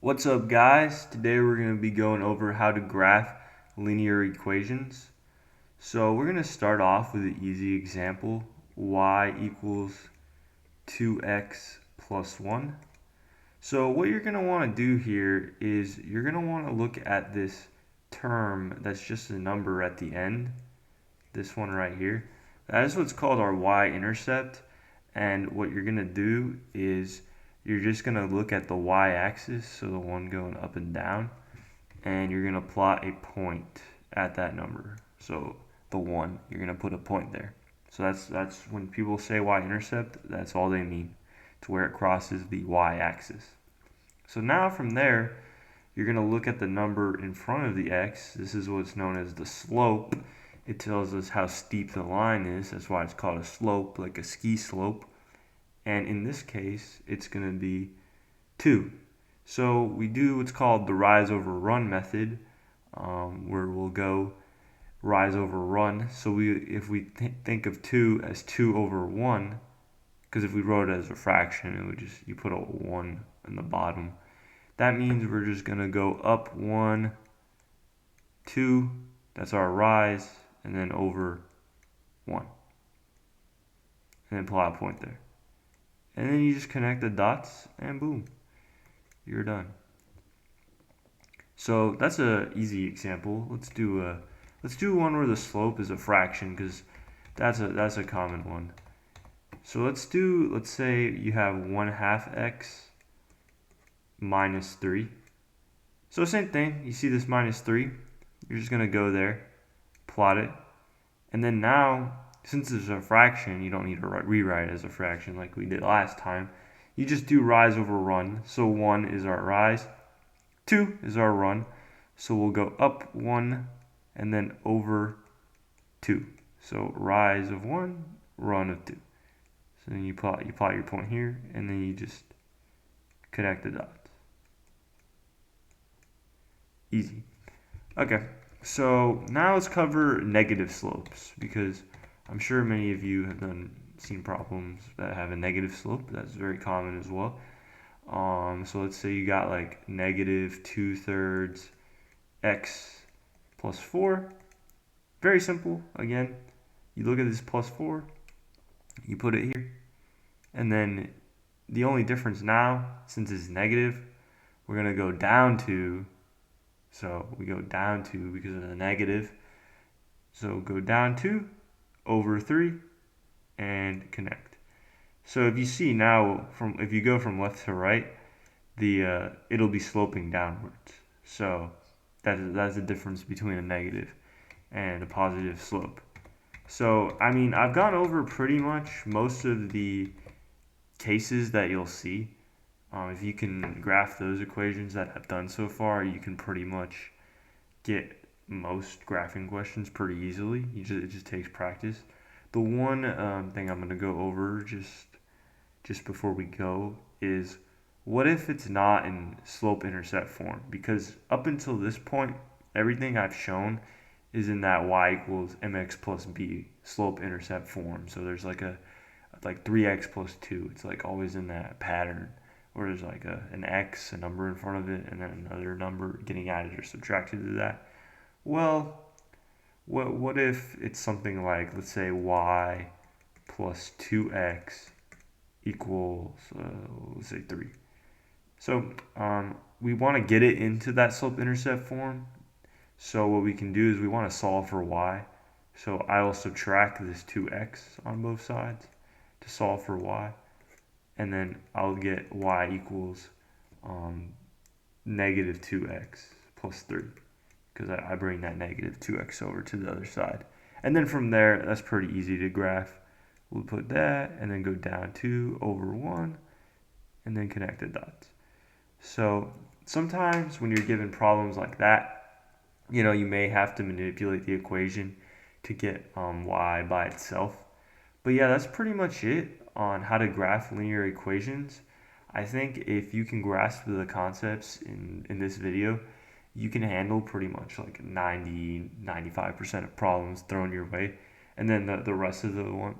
What's up, guys? Today we're going to be going over how to graph linear equations. So we're going to start off with an easy example, y equals 2x plus 1. So what you're going to want to do here is you're going to want to look at this term that's just a number at the end, this one right here. That is what's called our y-intercept, and what you're going to do is you're just going to look at the y-axis, so the one going up and down, and you're going to plot a point at that number. So the 1, you're going to put a point there. So that's when people say y-intercept, that's all they mean. It's where it crosses the y-axis. So now from there, you're going to look at the number in front of the x. This is what's known as the slope. It tells us how steep the line is. That's why it's called a slope, like a ski slope. And in this case, it's going to be 2. So we do what's called the rise over run method, where we'll go rise over run. So if we think of 2 as 2 over 1, because if we wrote it as a fraction, it would just, you put a 1 in the bottom. That means we're just going to go up 1, 2, that's our rise, and then over 1. And then plot a point there. And then you just connect the dots, and boom, you're done. So that's an easy example. Let's do one where the slope is a fraction, because that's a common one. So let's say you have 1/2 x minus 3. So same thing, you see this minus 3, you're just going to go there, plot it, and then now, since it's a fraction, you don't need to rewrite it as a fraction like we did last time. You just do rise over run. So 1 is our rise, 2 is our run. So we'll go up 1 and then over 2. So rise of 1, run of 2. So then you plot your point here, and then you just connect the dots. Easy. Okay, so now let's cover negative slopes, because I'm sure many of you have seen problems that have a negative slope. That's very common as well. So let's say you got like negative 2/3 x plus 4. Very simple. Again, you look at this plus 4, you put it here, and then the only difference now, since it's negative, we're going to go down 2. So we go down 2 because of the negative. So go down 2 over 3 and connect. So if you see now, if you go from left to right, it'll be sloping downwards. So that's the difference between a negative and a positive slope. So I mean, I've gone over pretty much most of the cases that you'll see. If you can graph those equations that I've done so far, you can pretty much get most graphing questions pretty easily. It just takes practice. The one thing I'm going to go over just before we go is, what if it's not in slope-intercept form? Because up until this point, everything I've shown is in that y equals mx plus b slope-intercept form. So there's like 3x plus 2. It's like always in that pattern, where there's like an x, a number in front of it, and then another number getting added or subtracted to that. Well, what if it's something like, let's say y plus 2x equals, let's say 3. So we want to get it into that slope-intercept form. So what we can do is we want to solve for y. So I will subtract this 2x on both sides to solve for y. And then I'll get y equals negative 2x plus 3, because I bring that negative 2x over to the other side. And then from there, that's pretty easy to graph. We'll put that and then go down 2 over 1 and then connect the dots. So sometimes when you're given problems like that, you may have to manipulate the equation to get y by itself. But yeah, that's pretty much it on how to graph linear equations. I think if you can grasp the concepts in this video, you can handle pretty much like 95% of problems thrown your way. And then the rest of the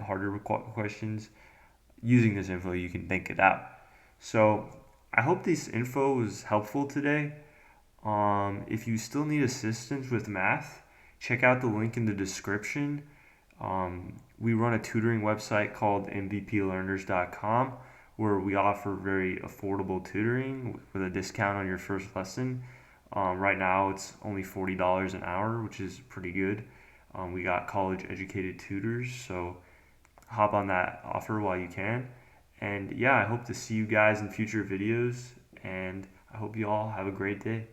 harder questions, using this info, you can think it out. So I hope this info was helpful today. If you still need assistance with math, check out the link in the description. We run a tutoring website called mvplearners.com where we offer very affordable tutoring with a discount on your first lesson. Right now, it's only $40 an hour, which is pretty good. We got college educated tutors, so hop on that offer while you can. And yeah, I hope to see you guys in future videos, and I hope you all have a great day.